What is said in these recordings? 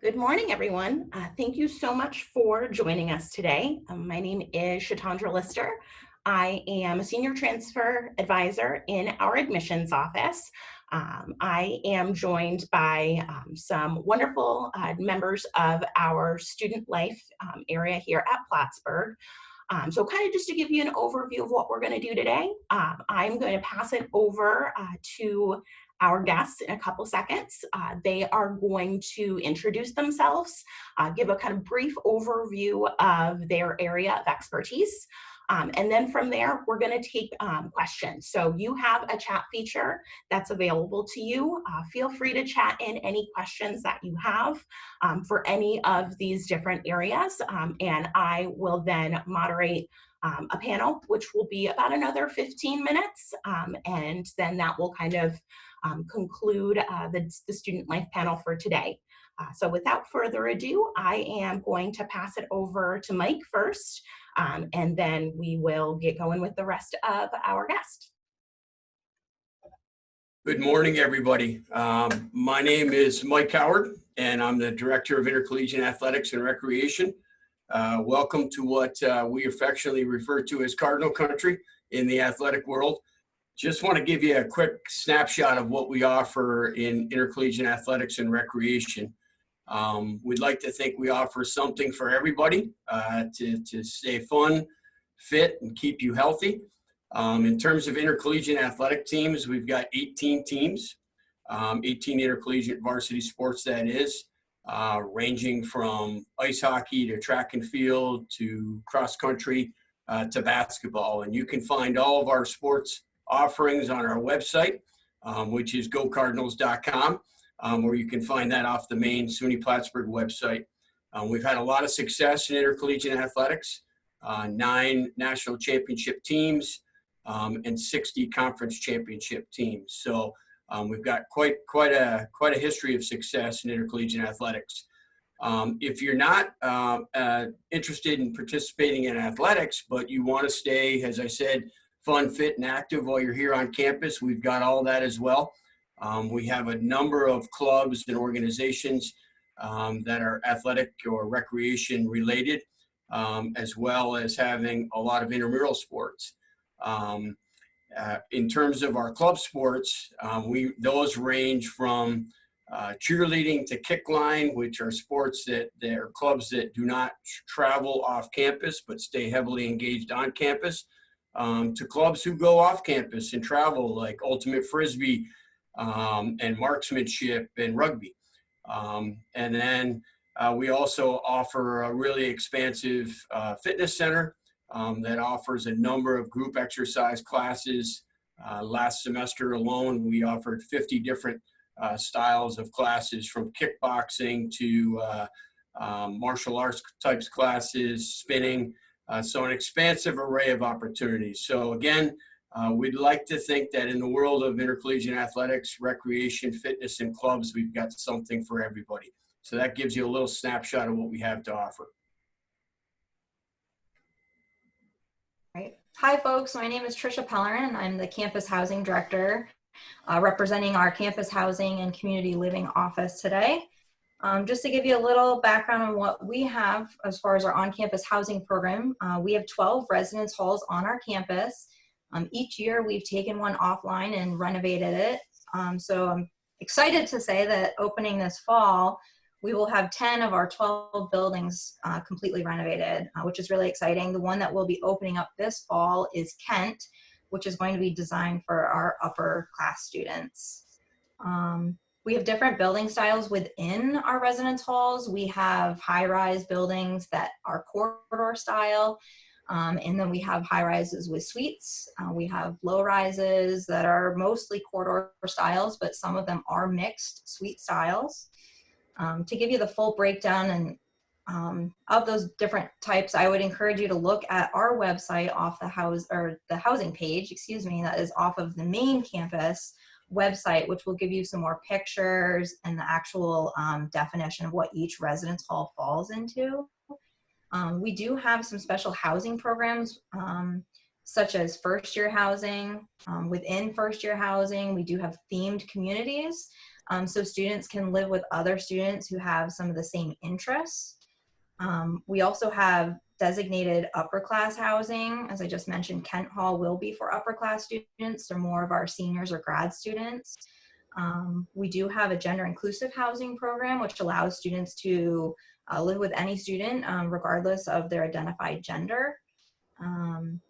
Good morning, everyone. Thank you so much for joining us today. My name is Shatandra Lister. I am a senior transfer advisor in our admissions office. I am joined by some wonderful members of our student life area here at Plattsburgh. So kind of just to give you an overview of what we're going to do today, I'm going to pass it over to our guests in a couple seconds. They are going to introduce themselves, give a kind of brief overview of their area of expertise. And then from there, we're going to take questions. So you have a chat feature that's available to you. Feel free to chat in any questions that you have for any of these different areas. And I will then moderate a panel, which will be about another 15 minutes. And then that will kind of conclude the student life panel for today. So without further ado, I am going to pass it over to Mike first, and then we will get going with the rest of our guests. Good morning, everybody. My name is Mike Howard, and I'm the Director of Intercollegiate Athletics and Recreation. Welcome to what we affectionately refer to as Cardinal Country in the athletic world. Just want to give you a quick snapshot of what we offer in intercollegiate athletics and recreation. We'd like to think we offer something for everybody to stay fun, fit, and keep you healthy. In terms of intercollegiate athletic teams, we've got 18 teams, 18 intercollegiate varsity sports, that is, ranging from ice hockey to track and field to cross country to basketball. And you can find all of our sports offerings on our website, which is gocardinals.com, where you can find that off the main SUNY Plattsburgh website. We've had a lot of success in intercollegiate athletics, 9 national championship teams, and 60 conference championship teams. So we've got quite a history of success in intercollegiate athletics. If you're not interested in participating in athletics, but you want to stay, as I said, fun, fit, and active while you're here on campus, we've got all that as well. We have a number of clubs and organizations that are athletic or recreation related, as well as having a lot of intramural sports. In terms of our club sports, those range from cheerleading to kickline, which are sports that are clubs that do not travel off campus but stay heavily engaged on campus, to clubs who go off campus and travel, like ultimate frisbee and marksmanship and rugby. And then we also offer a really expansive fitness center that offers a number of group exercise classes. Last semester alone, we offered 50 different styles of classes, from kickboxing to martial arts types classes, spinning, so an expansive array of opportunities. So again, we'd like to think that in the world of intercollegiate athletics, recreation, fitness, and clubs, we've got something for everybody. So that gives you a little snapshot of what we have to offer. Right. Hi, folks. My name is Trisha Pellerin. I'm the Campus Housing Director, representing our Campus Housing and Community Living office today. Just to give you a little background on what we have as far as our on-campus housing program, we have 12 residence halls on our campus. Each year we've taken one offline and renovated it. So I'm excited to say that opening this fall, we will have 10 of our 12 buildings completely renovated, which is really exciting. The one that will be opening up this fall is Kent, which is going to be designed for our upper class students. We have different building styles within our residence halls. We have high-rise buildings that are corridor style, and then we have high-rises with suites. We have low-rises that are mostly corridor styles, but some of them are mixed suite styles. To give you the full breakdown and of those different types, I would encourage you to look at our website off the housing page, that is off of the main campus website, which will give you some more pictures and the actual definition of what each residence hall falls into. We do have some special housing programs such as first-year housing. Within first-year housing, we do have themed communities, so students can live with other students who have some of the same interests. We also have designated upper class housing. As I just mentioned, Kent Hall will be for upper class students, or more of our seniors or grad students. We do have a gender inclusive housing program, which allows students to live with any student, regardless of their identified gender. Um,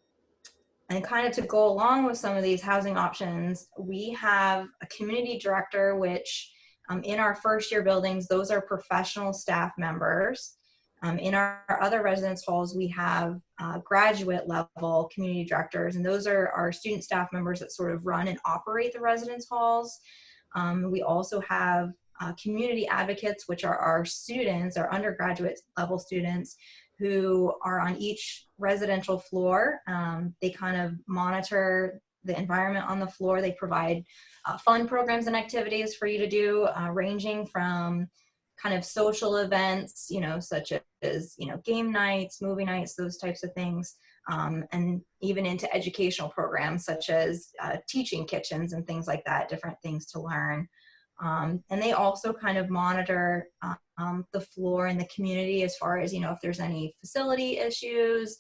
and kind of to go along with some of these housing options, we have a community director, which in our first year buildings, those are professional staff members. In our other residence halls, we have graduate level community directors, and those are our student staff members that sort of run and operate the residence halls. We also have community advocates, which are our students, our undergraduate level students, who are on each residential floor. They kind of monitor the environment on the floor. They provide fun programs and activities for you to do, ranging from kind of social events, such as, game nights, movie nights, those types of things, and even into educational programs such as teaching kitchens and things like that, different things to learn. And they also kind of monitor the floor in the community as far as, if there's any facility issues,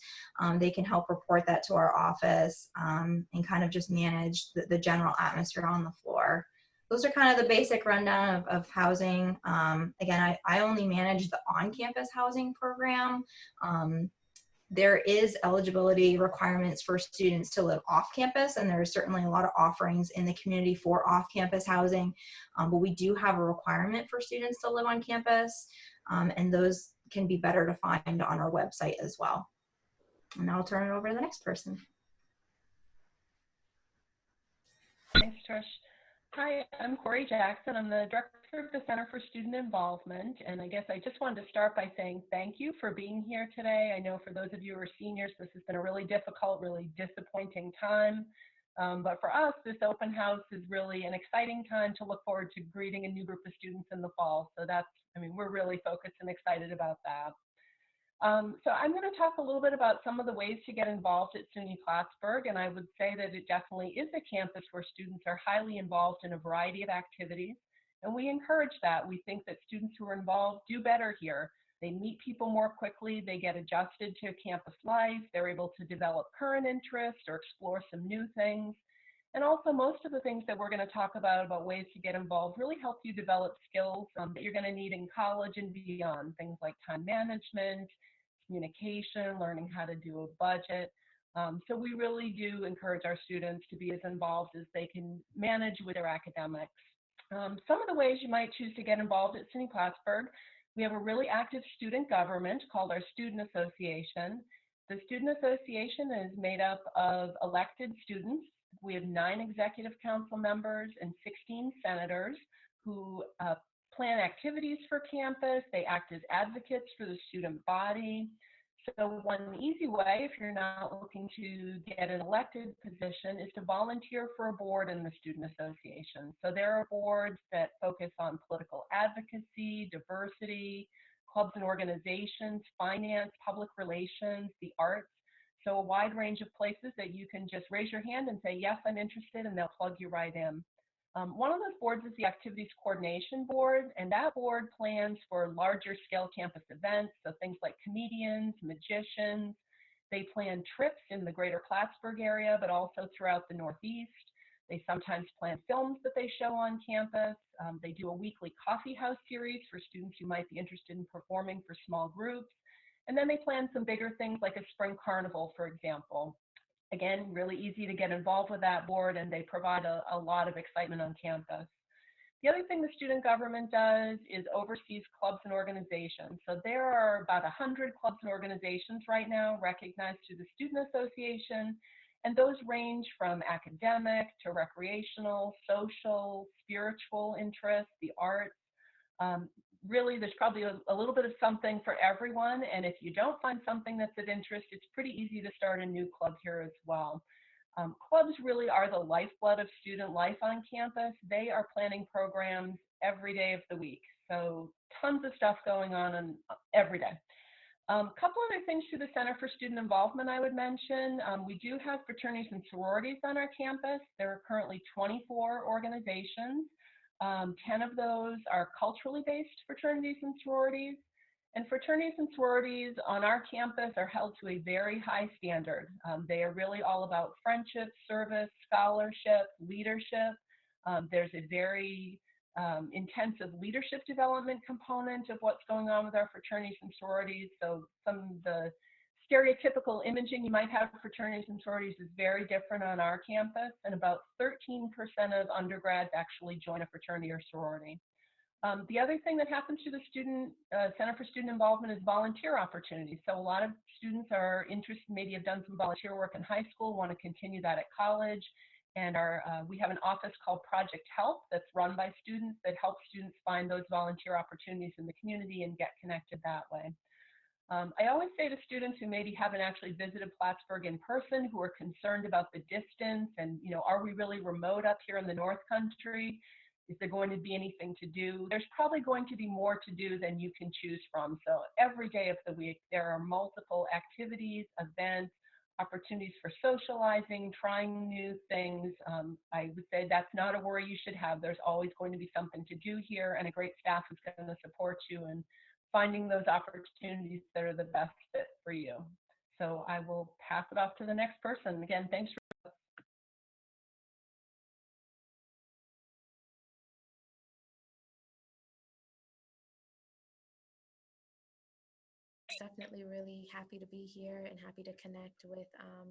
they can help report that to our office, and kind of just manage the general atmosphere on the floor. Those are kind of the basic rundown of housing. Again, I only manage the on-campus housing program. There is eligibility requirements for students to live off campus, and there's certainly a lot of offerings in the community for off-campus housing, but we do have a requirement for students to live on campus, and those can be better to find on our website as well. And I'll turn it over to the next person. Thanks, Trish. Hi, I'm Corey Jackson. I'm the Director of the Center for Student Involvement, and I guess I just wanted to start by saying thank you for being here today. I know for those of you who are seniors, this has been a really difficult, really disappointing time, but for us, this open house is really an exciting time to look forward to greeting a new group of students in the fall. So we're really focused and excited about that. So I'm going to talk a little bit about some of the ways to get involved at SUNY Plattsburgh, and I would say that it definitely is a campus where students are highly involved in a variety of activities, and we encourage that. We think that students who are involved do better here. They meet people more quickly, they get adjusted to campus life, they're able to develop current interests or explore some new things. And also, most of the things that we're going to talk about ways to get involved, really help you develop skills that you're going to need in college and beyond, things like time management, communication, learning how to do a budget. So we really do encourage our students to be as involved as they can manage with their academics. Some of the ways you might choose to get involved at SUNY Plattsburgh: we have a really active student government called our Student Association. The Student Association is made up of elected students. We have 9 executive council members and 16 senators who plan activities for campus. They act as advocates for the student body. So one easy way, if you're not looking to get an elected position, is to volunteer for a board in the Student Association. So there are boards that focus on political advocacy, diversity, clubs and organizations, finance, public relations, the arts. So a wide range of places that you can just raise your hand and say, yes, I'm interested, and they'll plug you right in. One of those boards is the Activities Coordination Board, and that board plans for larger scale campus events, so things like comedians, magicians. They plan trips in the greater Plattsburgh area, but also throughout the Northeast. They sometimes plan films that they show on campus. They do a weekly coffee house series for students who might be interested in performing for small groups. And then they plan some bigger things like a spring carnival, for example. Again, really easy to get involved with that board, and they provide a lot of excitement on campus. The other thing the student government does is oversees clubs and organizations. So there are about 100 clubs and organizations right now recognized through the Student Association, and those range from academic to recreational, social, spiritual interests, the arts. Really, there's probably a little bit of something for everyone, and if you don't find something that's of interest, it's pretty easy to start a new club here as well. Clubs really are the lifeblood of student life on campus. They are planning programs every day of the week, so tons of stuff going on every day. Couple other things through the Center for Student Involvement I would mention. We do have fraternities and sororities on our campus. There are currently 24 organizations. 10 of those are culturally based fraternities and sororities. And fraternities and sororities on our campus are held to a very high standard. They are really all about friendship, service, scholarship, leadership. There's a very intensive leadership development component of what's going on with our fraternities and sororities. So some of the stereotypical imaging you might have for fraternities and sororities is very different on our campus, and about 13% of undergrads actually join a fraternity or sorority. The other thing that happens through the Center for Student Involvement is volunteer opportunities. So a lot of students are interested, maybe have done some volunteer work in high school, want to continue that at college. And we have an office called Project Help that's run by students that helps students find those volunteer opportunities in the community and get connected that way. I always say to students who maybe haven't actually visited Plattsburgh in person, who are concerned about the distance and, are we really remote up here in the North Country? Is there going to be anything to do? There's probably going to be more to do than you can choose from. So every day of the week, there are multiple activities, events, opportunities for socializing, trying new things. I would say that's not a worry you should have. There's always going to be something to do here, and a great staff is going to support you in finding those opportunities that are the best fit for you. So I will pass it off to the next person. Again, thanks for definitely really happy to be here and happy to connect with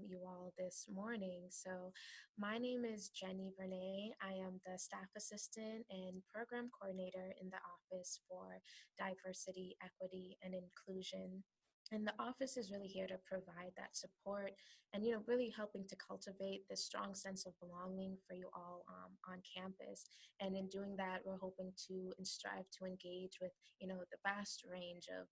you all this morning. So my name is Jenny Vernay. I am the staff assistant and program coordinator in the Office for Diversity, Equity, and Inclusion. And the office is really here to provide that support and, really helping to cultivate this strong sense of belonging for you all on campus. And in doing that, we're hoping to and strive to engage with, the vast range of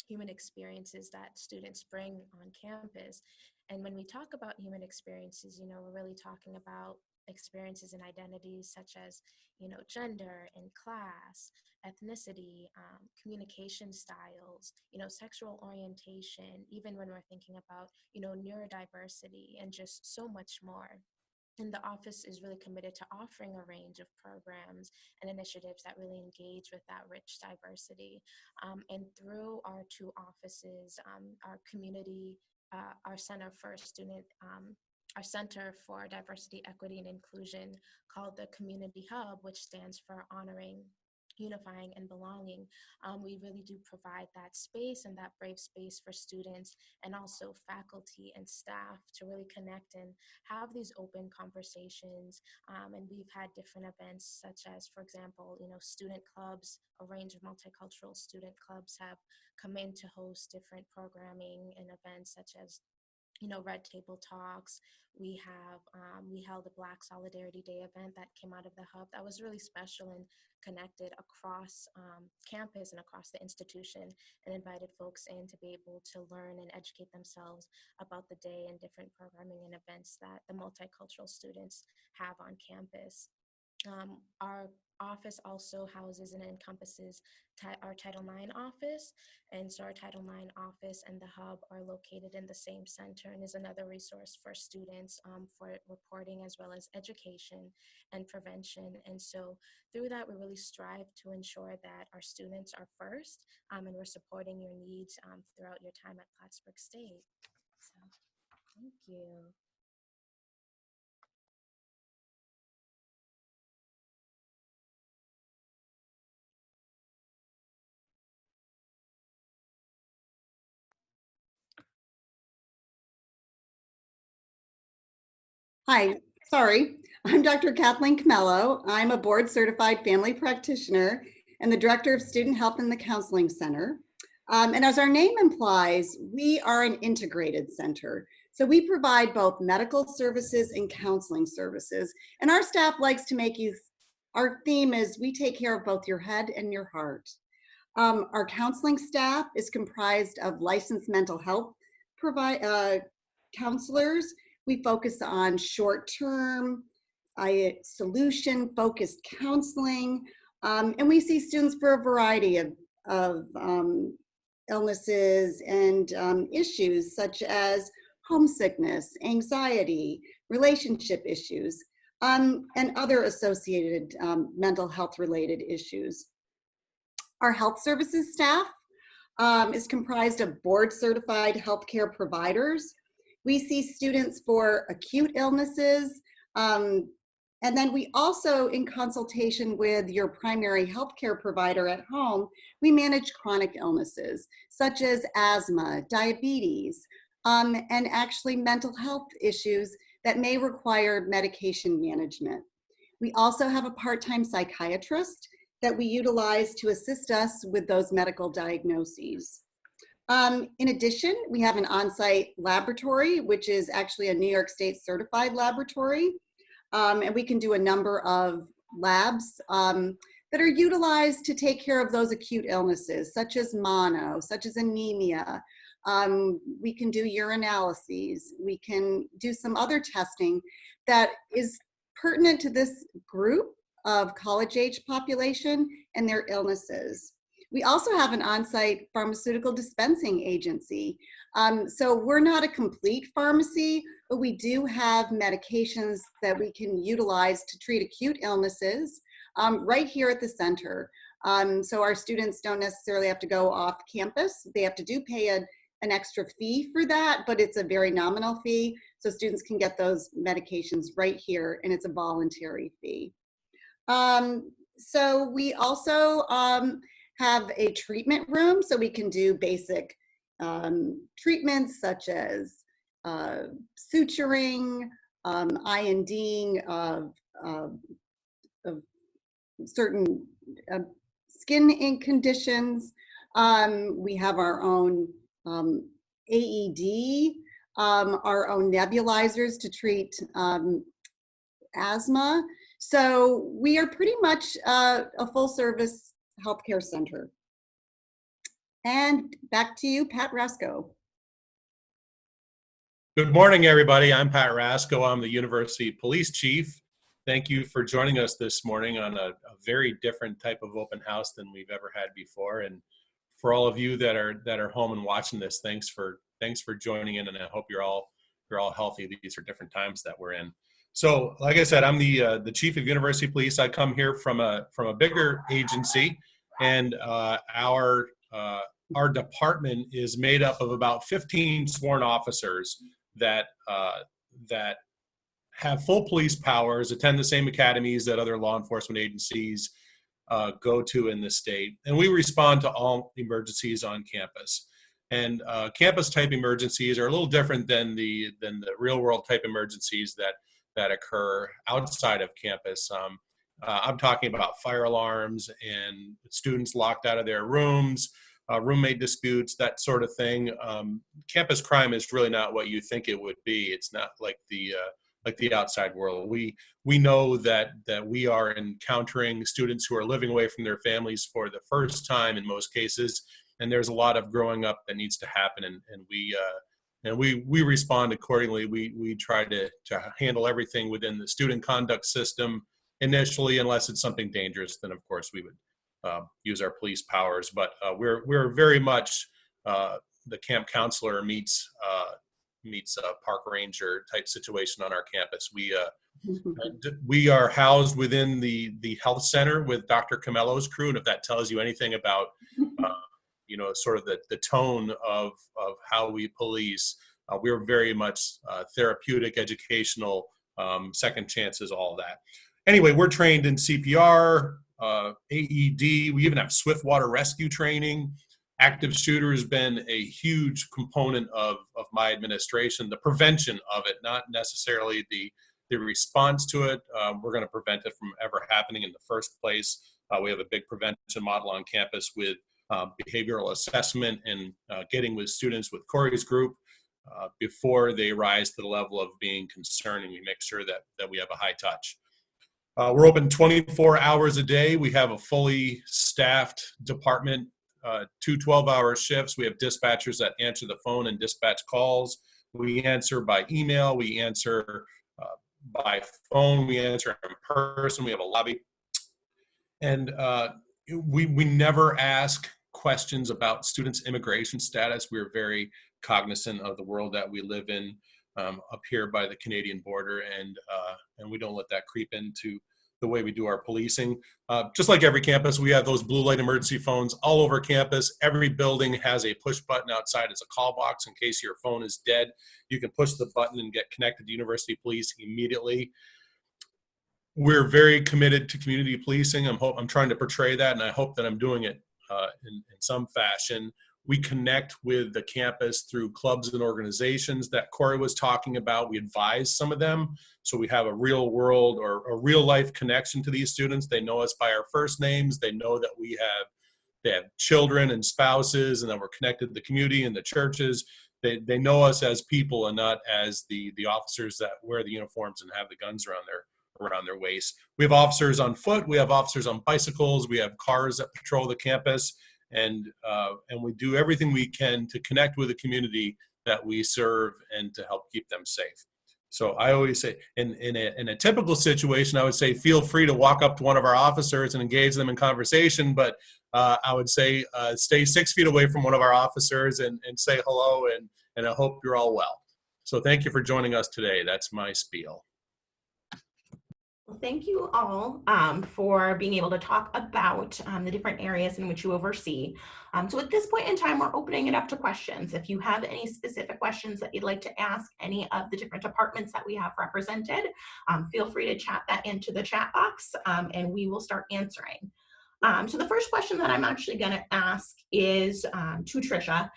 human experiences that students bring on campus. And when we talk about human experiences, we're really talking about experiences and identities such as, gender and class, ethnicity, communication styles, sexual orientation, even when we're thinking about, neurodiversity and just so much more. And the office is really committed to offering a range of programs and initiatives that really engage with that rich diversity. And through our two offices, our community, our Center for Student, our Center for Diversity, Equity, and Inclusion, called the Community Hub, which stands for Honoring, Unifying, and Belonging. We really do provide that space and that brave space for students and also faculty and staff to really connect and have these open conversations. And we've had different events such as, for example, student clubs, a range of multicultural student clubs have come in to host different programming and events such as Red Table Talks. We held a Black Solidarity Day event that came out of the hub that was really special and connected across campus and across the institution, and invited folks in to be able to learn and educate themselves about the day and different programming and events that the multicultural students have on campus. Our office also houses and encompasses our Title IX office. And so our Title IX office and the hub are located in the same center and is another resource for students for reporting as well as education and prevention. And so through that, we really strive to ensure that our students are first and we're supporting your needs throughout your time at Plattsburgh State. So thank you. Hi, sorry. I'm Dr. Kathleen Camello. I'm a board certified family practitioner and the director of student health in the counseling center. And as our name implies, we are an integrated center. So we provide both medical services and counseling services. And our staff likes to our theme is we take care of both your head and your heart. Our counseling staff is comprised of licensed mental health counselors. We focus on short-term, solution-focused counseling, and we see students for a variety of illnesses and issues such as homesickness, anxiety, relationship issues, and other associated mental health related issues. Our health services staff is comprised of board certified healthcare providers. We see students for acute illnesses, and then we also, in consultation with your primary healthcare provider at home, we manage chronic illnesses such as asthma, diabetes, and actually mental health issues that may require medication management. We also have a part-time psychiatrist that we utilize to assist us with those medical diagnoses. In addition, we have an on-site laboratory, which is actually a New York State certified laboratory. And we can do a number of labs that are utilized to take care of those acute illnesses, such as mono, such as anemia. We can do urinalyses. We can do some other testing that is pertinent to this group of college-age population and their illnesses. We also have an on-site pharmaceutical dispensing agency. So we're not a complete pharmacy, but we do have medications that we can utilize to treat acute illnesses right here at the center. So our students don't necessarily have to go off campus. They have to pay an extra fee for that, but it's a very nominal fee. So students can get those medications right here, and it's a voluntary fee. So we also have a treatment room, so we can do basic treatments such as suturing, INDing of certain skin conditions. We have our own AED, our own nebulizers to treat asthma. So we are pretty much a full service healthcare center. And back to you, Pat Rasco. Good morning, everybody. I'm Pat Rasco. I'm the University Police Chief. Thank you for joining us this morning on a very different type of open house than we've ever had before. And for all of you that are home and watching this, thanks for joining in, and I hope you're all healthy. These are different times that we're in. So, like I said, I'm the Chief of University Police. I come here from a bigger agency, and our department is made up of about 15 sworn officers that have full police powers, attend the same academies that other law enforcement agencies go to in the state, and we respond to all emergencies on campus. And campus type emergencies are a little different than the real world type emergencies that occur outside of campus. I'm talking about fire alarms and students locked out of their rooms, roommate disputes, that sort of thing. Campus crime is really not what you think it would be. It's not like the outside world. We know that we are encountering students who are living away from their families for the first time in most cases, and there's a lot of growing up that needs to happen, and we respond accordingly. We try to handle everything within the student conduct system initially, unless it's something dangerous. Then of course we would use our police powers. But we're very much the camp counselor meets a park ranger type situation on our campus. We are housed within the health center with Dr. Camello's crew, and if that tells you anything about sort of the tone of how we police, we're very much therapeutic, educational, second chances, all that. Anyway, we're trained in CPR, AED. We even have swift water rescue training. Active shooter has been a huge component of my administration, the prevention of it, not necessarily the response to it. We're going to prevent it from ever happening in the first place. We have a big prevention model on campus with behavioral assessment and getting with students with Corey's group before they rise to the level of being concerning. We make sure that we have a high touch. We're open 24 hours a day. We have a fully staffed department, 2 12-hour shifts. We have dispatchers that answer the phone and dispatch calls. We answer by email. We answer by phone. We answer in person. We have a lobby. And we never ask questions about students' immigration status. We're very cognizant of the world that we live in up here by the Canadian border, and we don't let that creep into the way we do our policing. Just like every campus, we have those blue light emergency phones all over campus. Every building has a push button outside. It's a call box in case your phone is dead. You can push the button and get connected to University Police immediately. We're very committed to community policing. I'm trying to portray that, and I hope that I'm doing it in some fashion. We connect with the campus through clubs and organizations that Corey was talking about. We advise some of them, so we have a real world or a real life connection to these students. They know us by our first names. They know that they have children and spouses, and that we're connected to the community and the churches. They know us as people and not as the officers that wear the uniforms and have the guns around their waist. We have officers on foot. We have officers on bicycles. We have cars that patrol the campus. And we do everything we can to connect with the community that we serve and to help keep them safe. So I always say, in a typical situation, I would say feel free to walk up to one of our officers and engage them in conversation. But I would say stay 6 feet away from one of our officers and say hello, and I hope you're all well. So thank you for joining us today. That's my spiel. Well, thank you all for being able to talk about the different areas in which you oversee. So at this point in time, we're opening it up to questions. If you have any specific questions that you'd like to ask any of the different departments that we have represented, feel free to chat that into the chat box, and we will start answering. So the first question that I'm actually going to ask is to Tricia.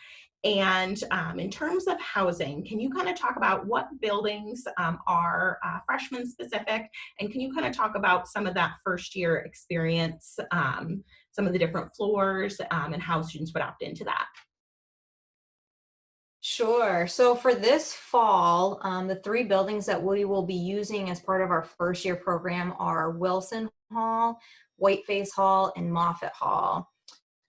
And in terms of housing, can you kind of talk about what buildings are freshman specific? And can you kind of talk about some of that first year experience, some of the different floors and how students would opt into that? Sure. So for this fall, the 3 buildings that we will be using as part of our first year program are Wilson Hall, Whiteface Hall, and Moffett Hall.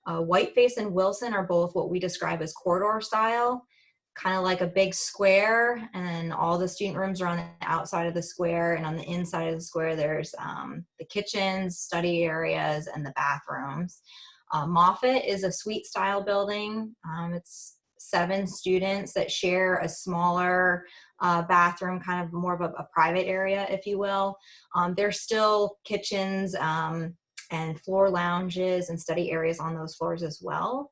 Whiteface and Wilson are both what we describe as corridor style, kind of like a big square, and all the student rooms are on the outside of the square, and on the inside of the square there's the kitchens, study areas, and the bathrooms. Moffett is a suite style building. It's 7 students that share a smaller bathroom, kind of more of a private area, if you will. There's still kitchens and floor lounges and study areas on those floors as well.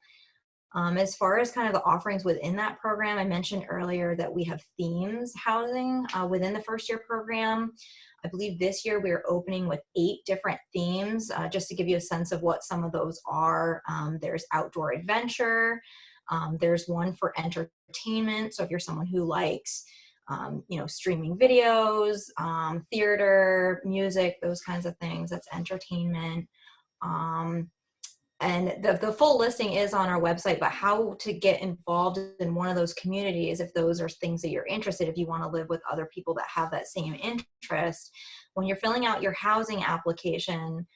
As far as kind of the offerings within that program, I mentioned earlier that we have themes housing within the first year program. I believe this year we're opening with 8 different themes, just to give you a sense of what some of those are. There's outdoor adventure. There's one for entertainment. So if you're someone who likes streaming videos, theater, music, those kinds of things, that's entertainment. And the full listing is on our website, but how to get involved in one of those communities, if those are things that you're interested, if you want to live with other people that have that same interest, when you're filling out your housing application,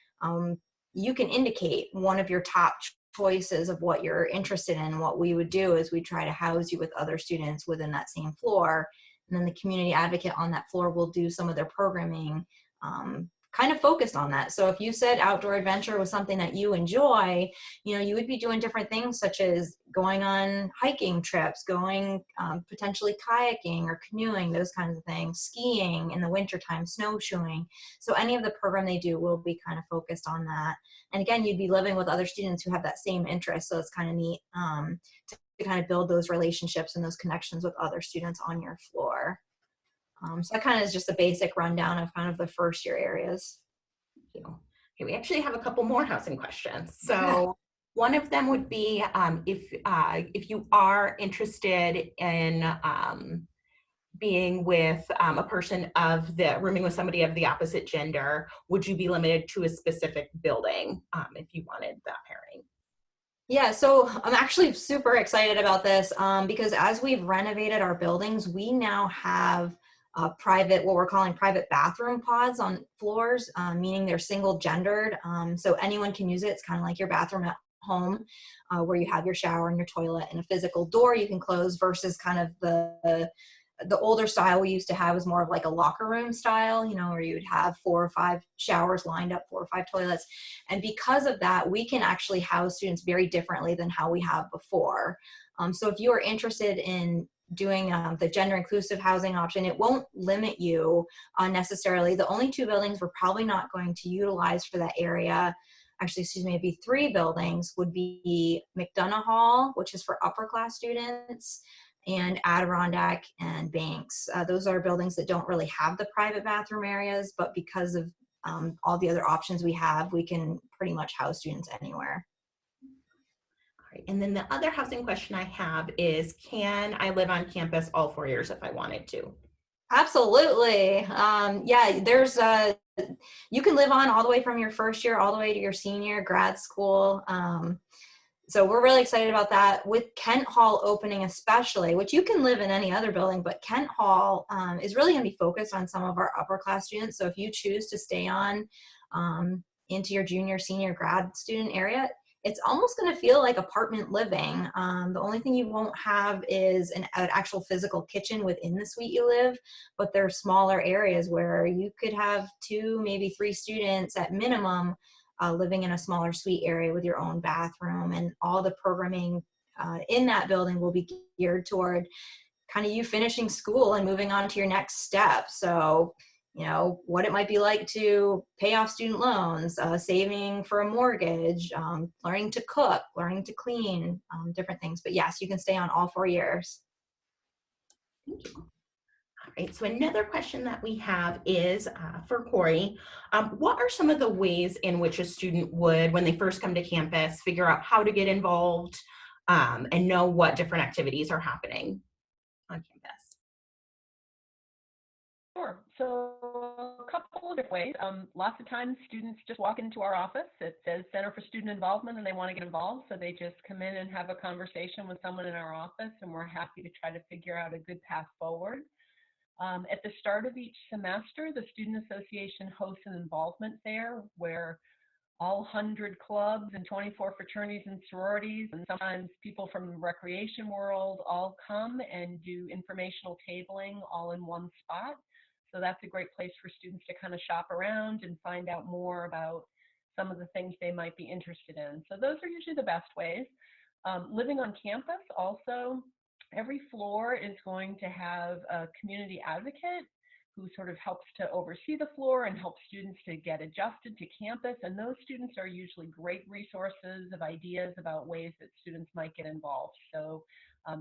you can indicate one of your top choices of what you're interested in. What we would do is we try to house you with other students within that same floor. And then the community advocate on that floor will do some of their programming kind of focused on that. So if you said outdoor adventure was something that you enjoy, you would be doing different things such as going on hiking trips, going potentially kayaking or canoeing, those kinds of things, skiing in the wintertime, snowshoeing. So any of the program they do will be kind of focused on that. And again, you'd be living with other students who have that same interest. So it's kind of neat to kind of build those relationships and those connections with other students on your floor. So that kind of is just a basic rundown of kind of the first year areas. Thank you. Okay, we actually have a couple more housing questions. So one of them would be if you are interested in being with a person rooming with somebody of the opposite gender, would you be limited to a specific building if you wanted that pairing? Yeah, so I'm actually super excited about this because as we've renovated our buildings, we now have private, what we're calling private bathroom pods on floors, meaning they're single gendered. So anyone can use it. It's kind of like your bathroom at home where you have your shower and your toilet and a physical door you can close versus kind of the the older style we used to have was more of like a locker room style, you know, where you would have 4 or 5 showers lined up, 4 or 5 toilets. And because of that, we can actually house students very differently than how we have before. So if you are interested in doing the gender inclusive housing option, it won't limit you necessarily. The only 2 buildings we're probably not going to utilize for that area, actually, excuse me, it'd be 3 buildings, would be McDonough Hall, which is for upper class students, and Adirondack and Banks. Those are buildings that don't really have the private bathroom areas, but because of all the other options we have, we can pretty much house students anywhere. Right. And then the other housing question I have is, can I live on campus all 4 years if I wanted to? Absolutely. Yeah, there's you can live on all the way from your first year all the way to your senior grad school. So we're really excited about that. With Kent Hall opening especially, which you can live in any other building, but Kent Hall is really going to be focused on some of our upper class students. So if you choose to stay on into your junior, senior grad student area, it's almost going to feel like apartment living. The only thing you won't have is an actual physical kitchen within the suite you live, but there are smaller areas where you could have 2, maybe 3 students at minimum living in a smaller suite area with your own bathroom, and all the programming in that building will be geared toward kind of you finishing school and moving on to your next step. So, you know, what it might be like to pay off student loans, saving for a mortgage, learning to cook, learning to clean, different things. But yes, you can stay on all 4 years. Thank you. All right, so another question that we have is for Corey. What are some of the ways in which a student would, when they first come to campus, figure out how to get involved and know what different activities are happening on campus? Sure. So a couple of different ways. Lots of times students just walk into our office. It says Center for Student Involvement and they want to get involved. So they just come in and have a conversation with someone in our office, and we're happy to try to figure out a good path forward. At the start of each semester, the Student Association hosts an involvement fair where all 100 clubs and 24 fraternities and sororities, and sometimes people from the recreation world, all come and do informational tabling all in one spot. So that's a great place for students to kind of shop around and find out more about some of the things they might be interested in. So those are usually the best ways. Living on campus also, every floor is going to have a community advocate who sort of helps to oversee the floor and help students to get adjusted to campus. And those students are usually great resources of ideas about ways that students might get involved. So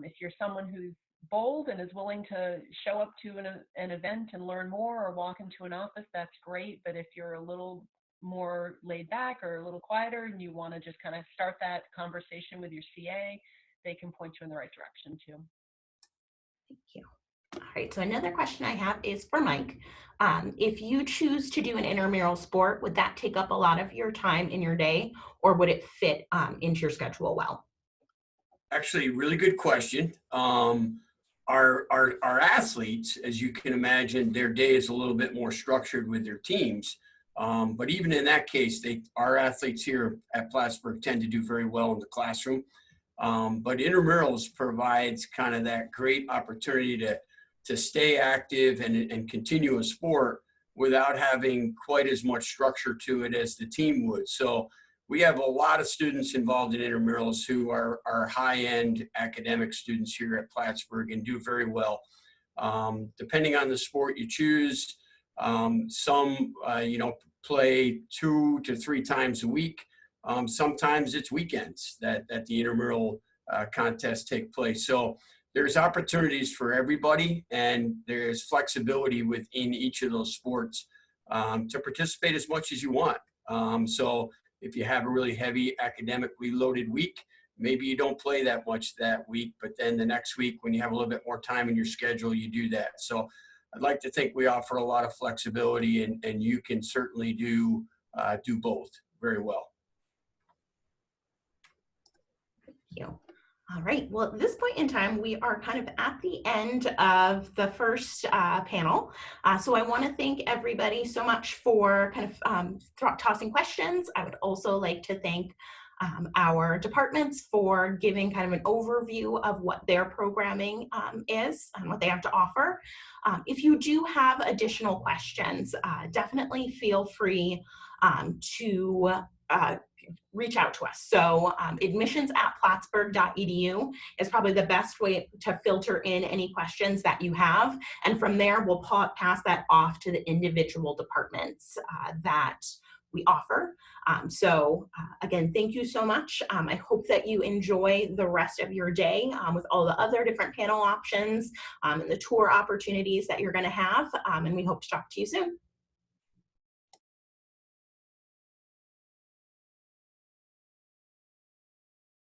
if you're someone who's bold and is willing to show up to an event and learn more or walk into an office, that's great. But if you're a little more laid back or a little quieter and you want to just kind of start that conversation with your CA, they can point you in the right direction too. Thank you. All right, so another question I have is for Mike. If you choose to do an intramural sport, would that take up a lot of your time in your day, or would it fit into your schedule well? Actually, really good question. Our athletes, as you can imagine, their day is a little bit more structured with their teams. But even in that case, our athletes here at Plattsburgh tend to do very well in the classroom. But intramurals provides kind of that great opportunity to stay active and continue a sport without having quite as much structure to it as the team would. So we have a lot of students involved in intramurals who are high-end academic students here at Plattsburgh and do very well. Depending on the sport you choose, some play 2 to 3 times a week. Sometimes it's weekends that the intramural contests take place. So there's opportunities for everybody, and there's flexibility within each of those sports to participate as much as you want. So if you have a really heavy academically loaded week, maybe you don't play that much that week, but then the next week when you have a little bit more time in your schedule, you do that. So I'd like to think we offer a lot of flexibility, and you can certainly do both very well. Thank you. All right, well, at this point in time, we are kind of at the end of the first panel. So I want to thank everybody so much for kind of tossing questions. I would also like to thank our departments for giving kind of an overview of what their programming is and what they have to offer. If you do have additional questions, definitely feel free to reach out to us. So admissions@plattsburgh.edu is probably the best way to filter in any questions that you have. And from there, we'll pass that off to the individual departments that we offer. Again, thank you so much. I hope that you enjoy the rest of your day with all the other different panel options and the tour opportunities that you're going to have. And we hope to talk to you soon.